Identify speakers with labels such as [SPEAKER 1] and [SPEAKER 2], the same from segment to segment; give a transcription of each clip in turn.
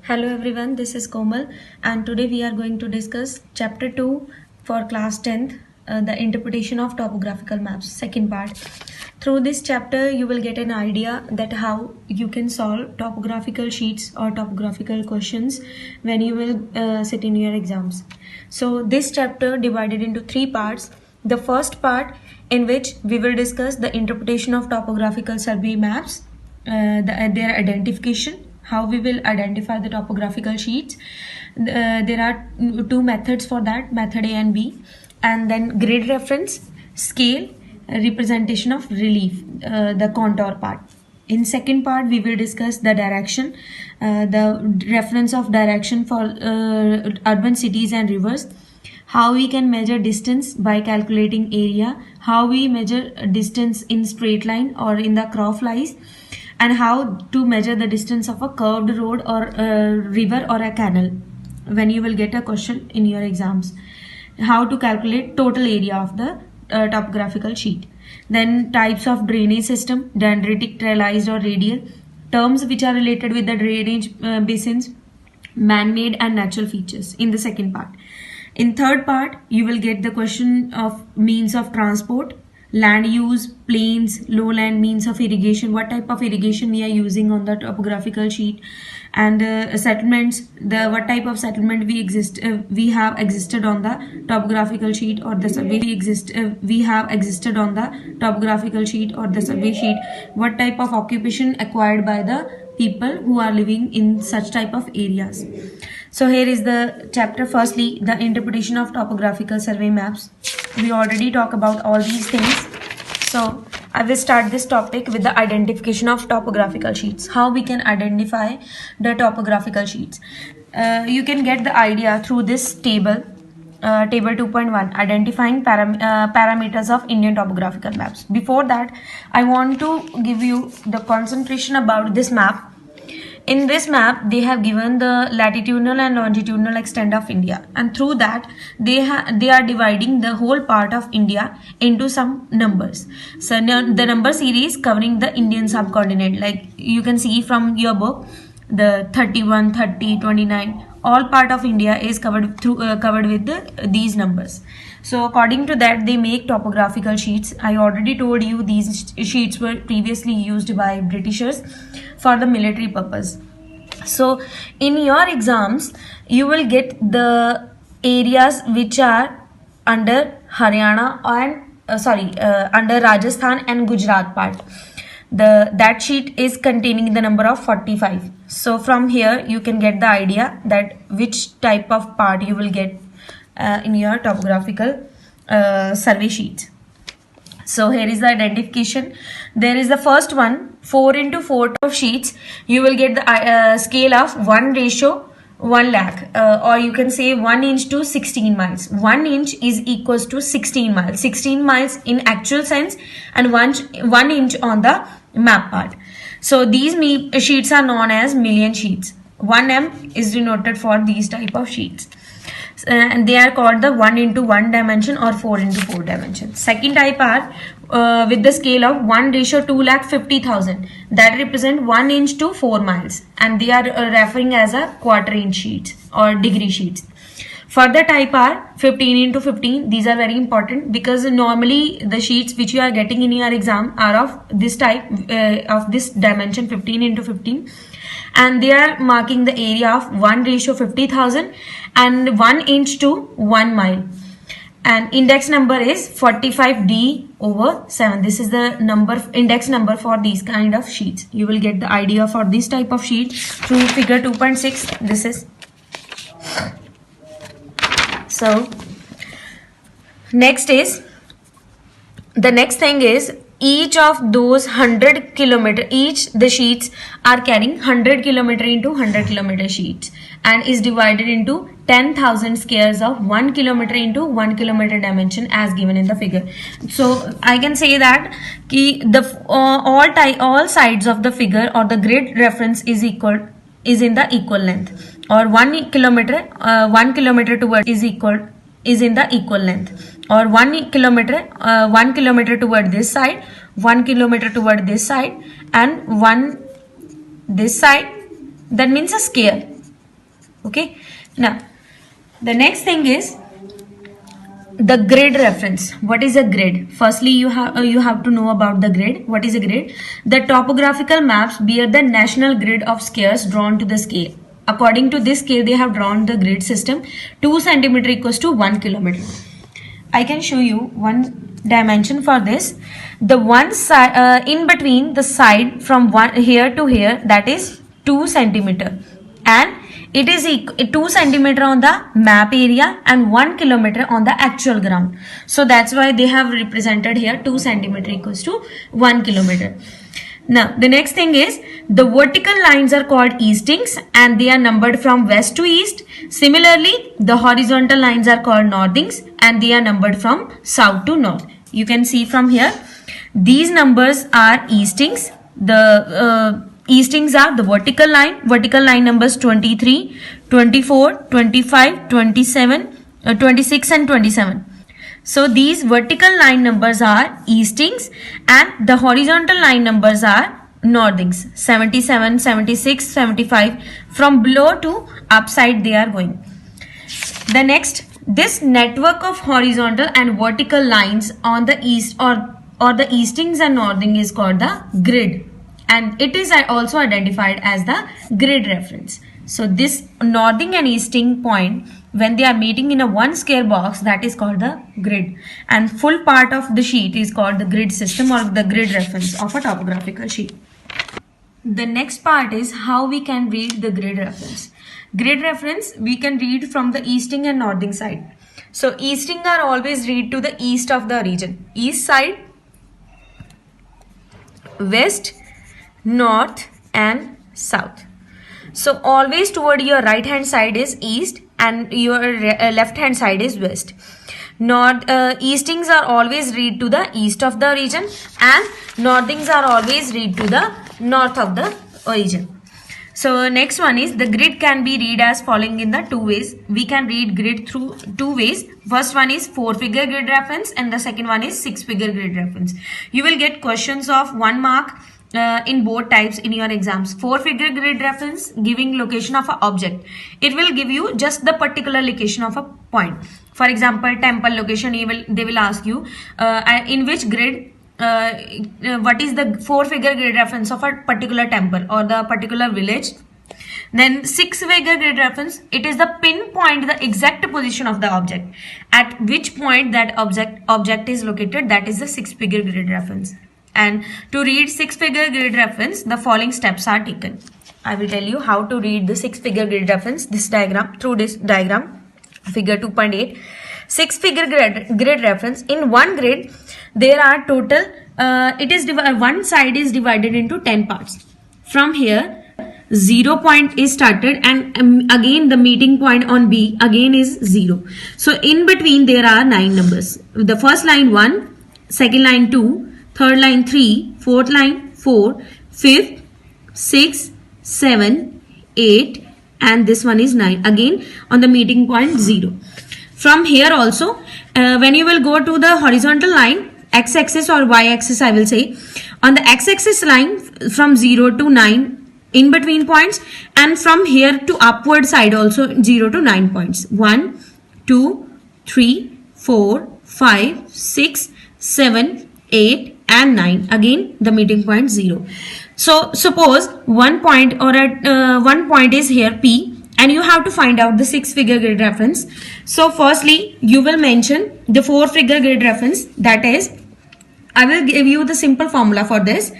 [SPEAKER 1] Hello everyone, this is Komal and today we are going to discuss chapter 2 for class 10th, the interpretation of topographical maps, second part. Through this chapter you will get an idea that how you can solve topographical sheets or topographical questions when you will sit in your exams. So this chapter divided into three parts. The first part in which we will discuss the interpretation of topographical survey maps, their identification, how we will identify the topographical sheets. There are two methods for that, method A and B, and then grid reference, scale, representation of relief, the contour part. In second part we will discuss the direction, the reference of direction for urban cities and rivers, how we can measure distance by calculating area, how we measure distance in straight line or in the crow flies, and how to measure the distance of a curved road or a river or a canal when you will get a question in your exams, how to calculate total area of the topographical sheet. Then types of drainage system, dendritic, trialized or radial, terms which are related with the drainage basins, man-made and natural features in the second part. In third part you will get the question of means of transport, land use, plains, lowland, means of irrigation, what type of irrigation we are using on the topographical sheet, and settlements, the what type of settlement we have existed on the topographical sheet or the survey we have existed on the topographical sheet or the survey sheet, what type of occupation acquired by the people who are living in such type of areas. So here is the chapter. Firstly, the interpretation of topographical survey maps. We already talked about all these things. So I will start this topic with the identification of topographical sheets. How we can identify the topographical sheets. You can get the idea through this table. Table 2.1, identifying parameters of Indian topographical maps. Before that, I want to give you the concentration about this map. In this map, they have given the latitudinal and longitudinal extent of India, and through that they are dividing the whole part of India into some numbers. So the number series covering the Indian subcontinent, like you can see from your book, the 31, 30, 29, all part of India is covered with these numbers. So according to that, they make topographical sheets. I already told you these sheets were previously used by Britishers for the military purpose. So in your exams, you will get the areas which are under Haryana and under Rajasthan and Gujarat part. That sheet is containing the number of 45. So from here you can get the idea that which type of part you will get in your topographical survey sheets. So here is the identification. There is the first one, 4 into 4 of sheets. You will get the scale of 1:1 lakh, or you can say 1 inch to 16 miles. 1 inch is equals to 16 miles. 16 miles in actual sense, and 1 inch on the map part. So these sheets are known as million sheets. 1m is denoted for these type of sheets. And they are called the 1 into 1 dimension or 4 into 4 dimension. Second type are with the scale of 1:250,000, that represent 1 inch to 4 miles, and they are referring as a quarter inch sheets or degree sheets. Further type are 15 into 15. These are very important because normally the sheets which you are getting in your exam are of this type, of this dimension, 15 into 15, and they are marking the area of 1:50,000 and 1 inch to 1 mile, and index number is 45D/7. This is the index number for these kind of sheets. You will get the idea for this type of sheet through figure 2.6. This is so next thing is each of those 100 kilometer, the sheets are carrying 100 kilometer into 100 kilometer sheets, and is divided into 10,000 squares of 1 kilometer into 1 kilometer dimension as given in the figure. So I can say that all sides of the figure or the grid reference is in the equal length, or 1 kilometer toward is in the equal length, or 1 kilometer toward this side, 1 kilometer toward this side, and 1 this side. That means a square. Okay. Now, the next thing is the grid reference. What is a grid? Firstly, you have to know about the grid. What is a grid? The topographical maps bear the national grid of squares drawn to the scale. According to this scale, they have drawn the grid system. 2 centimeter equals to 1 kilometer. I can show you one dimension for this. The one side in between the side from one here to here, that is 2 centimeter, and it is 2 centimeter on the map area and 1 kilometer on the actual ground. So that's why they have represented here 2 centimeter equals to 1 kilometer. Now, the next thing is the vertical lines are called eastings and they are numbered from west to east. Similarly, the horizontal lines are called northings and they are numbered from south to north. You can see from here, these numbers are eastings. The eastings are the vertical line numbers 23, 24, 25, 27, 26 and 27. So these vertical line numbers are eastings and the horizontal line numbers are northings, 77, 76, 75. From below to upside they are going. The next, this network of horizontal and vertical lines on the east or the eastings and northing is called the grid, and it is also identified as the grid reference. So this northing and easting point, when they are meeting in a one square box, that is called the grid, and full part of the sheet is called the grid system or the grid reference of a topographical sheet. The next part is how we can read the grid reference. Grid reference we can read from the easting and northing side. So easting are always read to the east of the region, east side, west, north and south. So always toward your right hand side is east and your left hand side is west. Eastings are always read to the east of the region and northings are always read to the north of the region. So next one is the grid can be read as following in the two ways. We can read grid through two ways. First one is 4-figure grid reference and the second one is 6-figure grid reference. You will get questions of 1 mark in both types in your exams. 4-figure grid reference giving location of an object. It will give you just the particular location of a point. For example, temple location, they will ask you in which grid, what is the 4-figure grid reference of a particular temple or the particular village. Then 6-figure grid reference, it is the pinpoint, the exact position of the object. At which point that object is located, that is the 6-figure grid reference. And to read 6-figure grid reference, the following steps are taken. I will tell you how to read the 6-figure grid reference, this diagram, through this diagram, figure 2.8. 6-figure grid reference. In one grid, there are total, one side is divided into 10 parts. From here, 0 point is started and again the meeting point on B again is 0. So in between there are 9 numbers. The first line 1, second line 2, third line 3, fourth line 4, fifth 6, 7, 8 and this one is 9. Again on the meeting point 0. From here also when you will go to the horizontal line, x-axis or y-axis I will say, on the x-axis line from 0 to 9 in between points, and from here to upward side also 0 to 9 points. 1, 2, 3, 4, 5, 6, 7, 8 and 9. Again the meeting point 0. So suppose one point or one point is here P and you have to find out the 6-figure grid reference. So firstly you will mention the 4-figure grid reference, that is, I will give you the simple formula for this.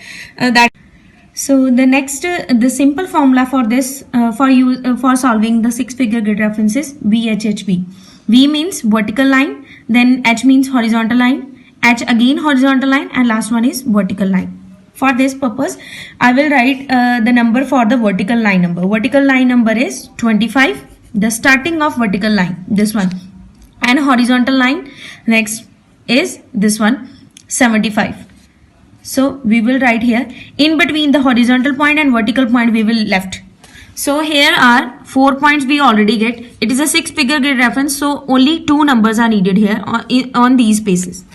[SPEAKER 1] So the next, the simple formula for this for solving the 6-figure grid reference is VHHB. V means vertical line, then H means horizontal line, H again horizontal line, and last one is vertical line. For this purpose, I will write the number for the vertical line number. Vertical line number is 25, the starting of vertical line, this one, and horizontal line next is this one, 75. So we will write here in between the horizontal point and vertical point we will left. So here are 4 points we already get. It is a 6-figure grid reference, so only 2 numbers are needed here on these spaces.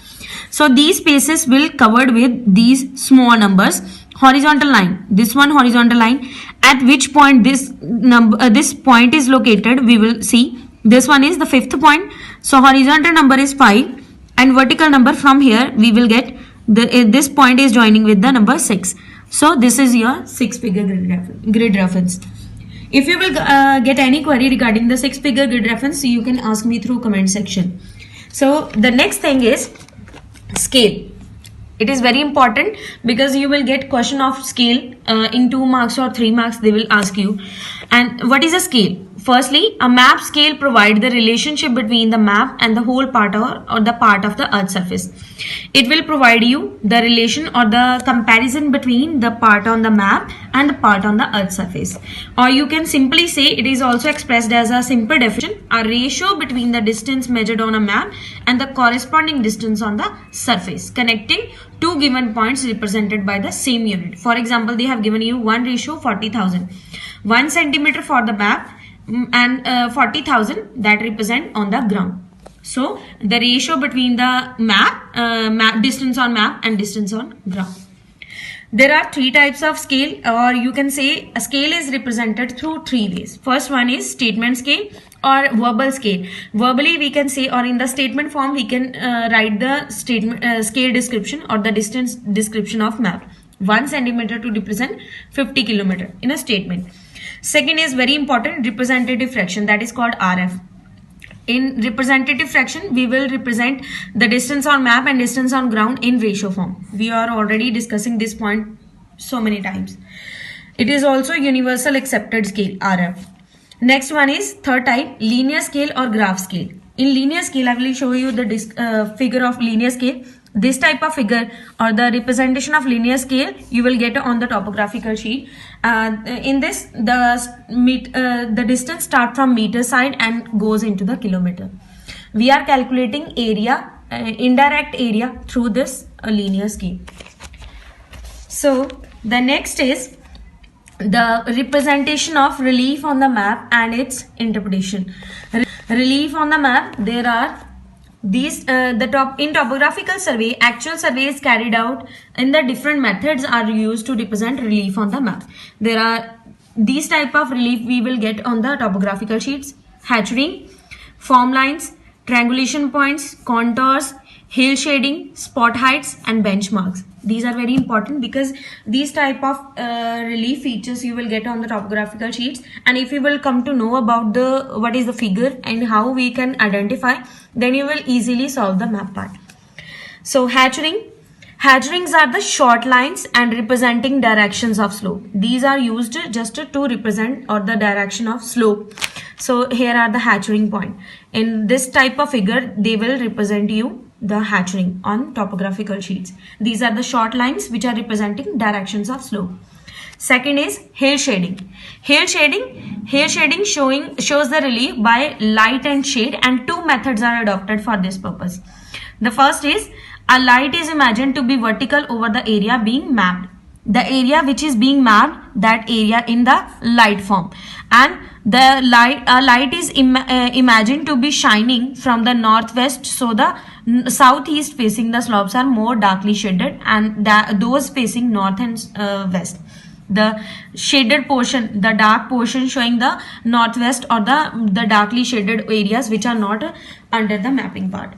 [SPEAKER 1] So these spaces will covered with these small numbers. Horizontal line, this one horizontal line, at which point this number this point is located, we will see. This one is the fifth point. So horizontal number is 5 and vertical number from here we will get this point is joining with the number 6. So this is your 6-figure grid reference. If you will get any query regarding the 6-figure grid reference, you can ask me through comment section. So the next thing is scale. It is very important because you will get question of scale in 2 marks or 3 marks they will ask you. And what is a scale? Firstly, a map scale provides the relationship between the map and the whole part or the part of the earth surface. It will provide you the relation or the comparison between the part on the map and the part on the earth surface. Or you can simply say it is also expressed as a simple definition, a ratio between the distance measured on a map and the corresponding distance on the surface, connecting two given points represented by the same unit. For example, they have given you 1:40,000. 1 centimeter for the map and 40,000 that represent on the ground. So the ratio between the map, distance on map and distance on ground. There are 3 types of scale, or you can say a scale is represented through 3 ways. First one is statement scale or verbal scale. Verbally we can say, or in the statement form we can write the statement scale description or the distance description of map. 1 centimeter to represent 50 kilometer in a statement. Second is very important, representative fraction, that is called RF. In representative fraction, we will represent the distance on map and distance on ground in ratio form. We are already discussing this point so many times. It is also universal accepted scale, RF. Next one is third type, linear scale or graph scale. In linear scale, I will show you the figure of linear scale. This type of figure or the representation of linear scale you will get on the topographical sheet. In this, the distance start from meter side and goes into the kilometer. We are calculating area, indirect area through this linear scale. So the next is the representation of relief on the map and its interpretation. Relief on the map, there are these in topographical survey, actual survey is carried out in the different methods are used to represent relief on the map. There are these type of relief we will get on the topographical sheets: hatching, form lines, triangulation points, contours, hill shading, spot heights and benchmarks. These are very important because these type of relief features you will get on the topographical sheets, and if you will come to know about the what is the figure and how we can identify, then you will easily solve the map part. So hatchings are the short lines and representing directions of slope. These are used just to represent or the direction of slope. So here are the hatching point. In this type of figure, they will represent you the hatching on topographical sheets. These are the short lines which are representing directions of slope. Second is hill shading. Hill shading shows the relief by light and shade, and 2 methods are adopted for this purpose. The first is a light is imagined to be vertical over the area being mapped. The area which is being mapped, that area in the light form, and the light is imagined to be shining from the northwest, so the southeast facing the slopes are more darkly shaded, and those facing north and west. The shaded portion, the dark portion showing the northwest or the darkly shaded areas which are not under the mapping part.